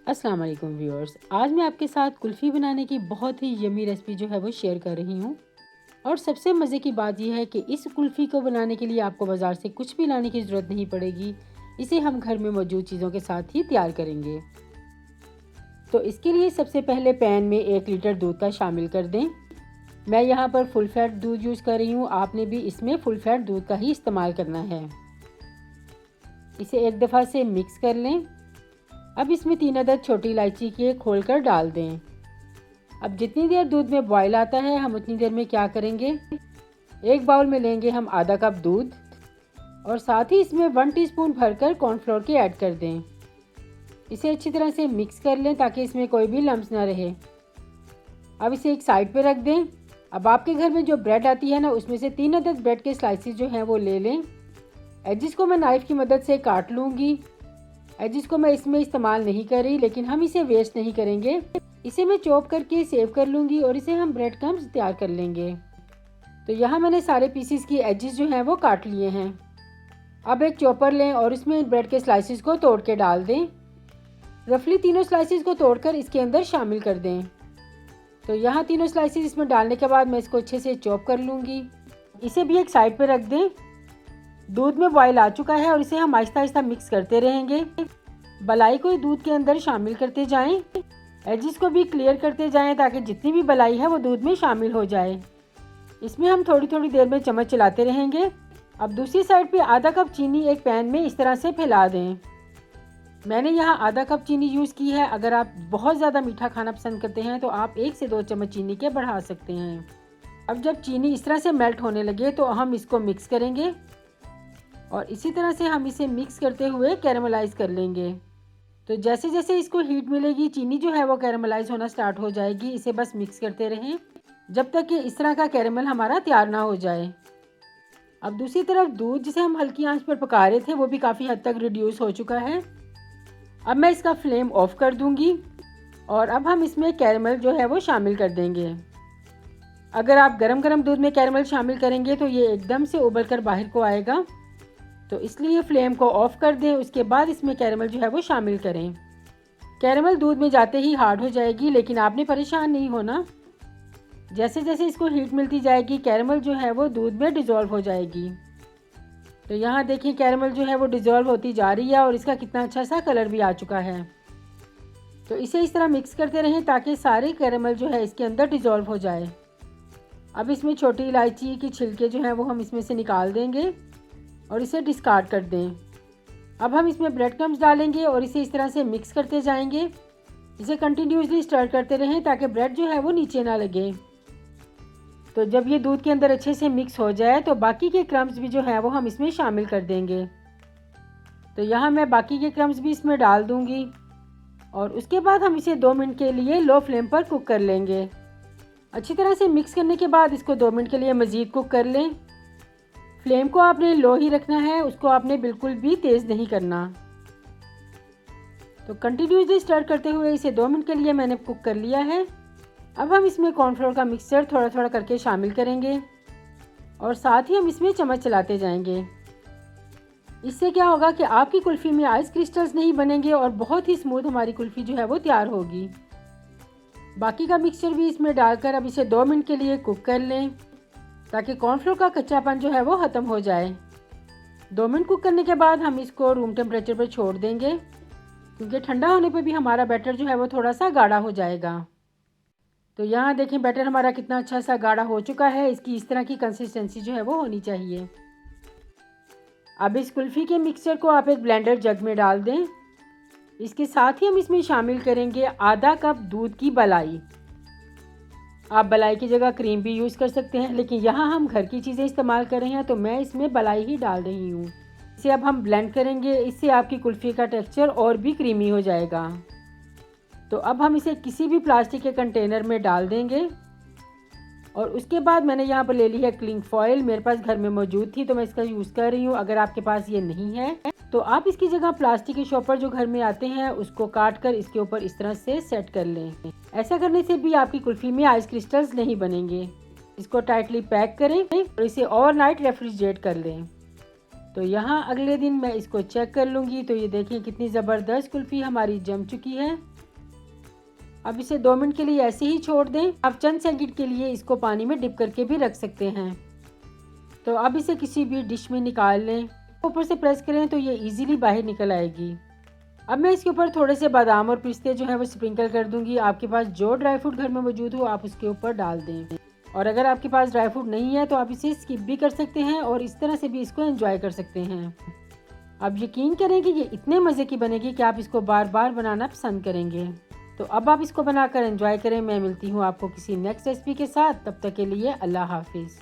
अस्सलाम वालेकुम व्यूअर्स। आज मैं आपके साथ कुल्फ़ी बनाने की बहुत ही यम्मी रेसिपी जो है वो शेयर कर रही हूँ। और सबसे मज़े की बात यह है कि इस कुल्फ़ी को बनाने के लिए आपको बाज़ार से कुछ भी लाने की ज़रूरत नहीं पड़ेगी। इसे हम घर में मौजूद चीज़ों के साथ ही तैयार करेंगे। तो इसके लिए सबसे पहले पैन में 1 लीटर दूध का शामिल कर दें। मैं यहाँ पर फुल फैट दूध यूज़ कर रही हूँ, आपने भी इसमें फुल फैट दूध का ही इस्तेमाल करना है। इसे एक दफ़ा से मिक्स कर लें। अब इसमें 3 अदद छोटी इलायची के खोलकर डाल दें। अब जितनी देर दूध में बॉयल आता है हम उतनी देर में क्या करेंगे, एक बाउल में लेंगे हम आधा कप दूध और साथ ही इसमें 1 टीस्पून भरकर कॉर्नफ्लोर के ऐड कर दें। इसे अच्छी तरह से मिक्स कर लें ताकि इसमें कोई भी लम्स ना रहे। अब इसे एक साइड पे रख दें। अब आपके घर में जो ब्रेड आती है ना, उसमें से 3 अदद ब्रेड के स्लाइसेस जो हैं वो ले लें। एजिस को मैं नाइफ़ की मदद से काट लूँगी। एजिस को मैं इसमें इस्तेमाल नहीं कर रही, लेकिन हम इसे वेस्ट नहीं करेंगे। इसे मैं चॉप करके सेव कर लूँगी और इसे हम ब्रेड क्रम्स तैयार कर लेंगे। तो यहाँ मैंने सारे पीसीस की एजिस जो हैं वो काट लिए हैं। अब एक चॉपर लें और इसमें ब्रेड के स्लाइसेस को तोड़ के डाल दें। रफली तीनों स्लाइसेस को तोड़कर इसके अंदर शामिल कर दें। तो यहाँ तीनों स्लाइसेस इसमें डालने के बाद मैं इसको अच्छे से चॉप कर लूँगी। इसे भी एक साइड पर रख दें। दूध में बॉयल आ चुका है और इसे हम आहिस्ता आहिस्ता मिक्स करते रहेंगे। बलाई को दूध के अंदर शामिल करते जाएं। एजिस को भी क्लियर करते जाएं ताकि जितनी भी बलाई है वो दूध में शामिल हो जाए। इसमें हम थोड़ी थोड़ी देर में चम्मच चलाते रहेंगे। अब दूसरी साइड पे आधा कप चीनी एक पैन में इस तरह से फैला दें। मैंने यहाँ आधा कप चीनी यूज़ की है। अगर आप बहुत ज़्यादा मीठा खाना पसंद करते हैं तो आप 1 से 2 चम्मच चीनी के बढ़ा सकते हैं। अब जब चीनी इस तरह से मेल्ट होने लगे तो हम इसको मिक्स करेंगे और इसी तरह से हम इसे मिक्स करते हुए कैरेमलाइज कर लेंगे। तो जैसे जैसे इसको हीट मिलेगी चीनी जो है वो कैरेमलाइज होना स्टार्ट हो जाएगी। इसे बस मिक्स करते रहें जब तक कि इस तरह का कैरेमल हमारा तैयार ना हो जाए। अब दूसरी तरफ दूध जिसे हम हल्की आंच पर पका रहे थे वो भी काफ़ी हद तक रिड्यूस हो चुका है। अब मैं इसका फ्लेम ऑफ कर दूंगी और अब हम इसमें कैरेमल जो है वो शामिल कर देंगे। अगर आप गरम गरम दूध में कैरेमल शामिल करेंगे तो ये एकदम से उबल कर बाहर को आएगा, तो इसलिए फ्लेम को ऑफ कर दें। उसके बाद इसमें कैरेमल जो है वो शामिल करें। कैरेमल दूध में जाते ही हार्ड हो जाएगी, लेकिन आपने परेशान नहीं होना। जैसे जैसे इसको हीट मिलती जाएगी कैरेमल जो है वो दूध में डिज़ोल्व हो जाएगी। तो यहाँ देखिए कैरेमल जो है वो डिज़ोल्व होती जा रही है और इसका कितना अच्छा सा कलर भी आ चुका है। तो इसे इस तरह मिक्स करते रहें ताकि सारे कैरेमल जो है इसके अंदर डिज़ोल्व हो जाए। अब इसमें छोटी इलायची की छिलके जो हैं वो हम इसमें से निकाल देंगे और इसे डिस्कार्ड कर दें। अब हम इसमें ब्रेड क्रम्स डालेंगे और इसे इस तरह से मिक्स करते जाएंगे। इसे कंटिन्यूसली स्टर करते रहें ताकि ब्रेड जो है वो नीचे ना लगे। तो जब ये दूध के अंदर अच्छे से मिक्स हो जाए तो बाकी के क्रम्स भी जो है वो हम इसमें शामिल कर देंगे। तो यहाँ मैं बाकी के क्रम्स भी इसमें डाल दूँगी और उसके बाद हम इसे 2 मिनट के लिए लो फ्लेम पर कुक कर लेंगे। अच्छी तरह से मिक्स करने के बाद इसको 2 मिनट के लिए मज़ीद कुक कर लें। फ्लेम को आपने लो ही रखना है, उसको आपने बिल्कुल भी तेज़ नहीं करना। तो कंटिन्यूसली स्टर करते हुए इसे 2 मिनट के लिए मैंने कुक कर लिया है। अब हम इसमें कॉर्नफ्लोर का मिक्सचर थोड़ा थोड़ा करके शामिल करेंगे और साथ ही हम इसमें चम्मच चलाते जाएंगे। इससे क्या होगा कि आपकी कुल्फ़ी में आइस क्रिस्टल्स नहीं बनेंगे और बहुत ही स्मूथ हमारी कुल्फ़ी जो है वो तैयार होगी। बाकी का मिक्सचर भी इसमें डालकर अब इसे 2 मिनट के लिए कुक कर लें ताकि कॉर्नफ्लोर का कच्चापन जो है वो ख़त्म हो जाए। 2 मिनट कुक करने के बाद हम इसको रूम टेम्परेचर पर छोड़ देंगे, क्योंकि ठंडा होने पर भी हमारा बैटर जो है वो थोड़ा सा गाढ़ा हो जाएगा। तो यहाँ देखें बैटर हमारा कितना अच्छा सा गाढ़ा हो चुका है। इसकी इस तरह की कंसिस्टेंसी जो है वो होनी चाहिए। अब इस कुल्फ़ी के मिक्सचर को आप एक ब्लेंडर जग में डाल दें। इसके साथ ही हम इसमें शामिल करेंगे आधा कप दूध की बलाई। आप बलाई की जगह क्रीम भी यूज़ कर सकते हैं, लेकिन यहाँ हम घर की चीज़ें इस्तेमाल कर रहे हैं तो मैं इसमें बलाई ही डाल रही हूँ। इसे अब हम ब्लेंड करेंगे, इससे आपकी कुल्फ़ी का टेक्सचर और भी क्रीमी हो जाएगा। तो अब हम इसे किसी भी प्लास्टिक के कंटेनर में डाल देंगे और उसके बाद मैंने यहाँ पर ले ली है क्लिंग फॉयल। मेरे पास घर में मौजूद थी तो मैं इसका यूज़ कर रही हूँ। अगर आपके पास ये नहीं है तो आप इसकी जगह प्लास्टिक के शॉपर जो घर में आते हैं उसको काट कर इसके ऊपर इस तरह से सेट कर लें। ऐसा करने से भी आपकी कुल्फ़ी में आइस क्रिस्टल्स नहीं बनेंगे। इसको टाइटली पैक करें और इसे ओवरनाइट रेफ्रिजरेट कर लें। तो यहाँ अगले दिन मैं इसको चेक कर लूँगी। तो ये देखें कितनी ज़बरदस्त कुल्फ़ी हमारी जम चुकी है। अब इसे 2 मिनट के लिए ऐसे ही छोड़ दें। आप चंद सेकंड के लिए इसको पानी में डिप करके भी रख सकते हैं। तो अब इसे किसी भी डिश में निकाल लें। ऊपर से प्रेस करें तो ये इजीली बाहर निकल आएगी। अब मैं इसके ऊपर थोड़े से बादाम और पिस्ते जो है वो स्प्रिंकल कर दूंगी। आपके पास जो ड्राई फ्रूट घर में मौजूद हो आप उसके ऊपर डाल दें। और अगर आपके पास ड्राई फ्रूट नहीं है तो आप इसे स्किप भी कर सकते हैं और इस तरह से भी इसको एंजॉय कर सकते हैं। अब यकीन करें कि ये इतने मज़े की बनेगी कि आप इसको बार बार बनाना पसंद करेंगे। तो अब आप इसको बनाकर एंजॉय करें। मैं मिलती हूँ आपको किसी नेक्स्ट रेसिपी के साथ। तब तक के लिए अल्लाह हाफिज़।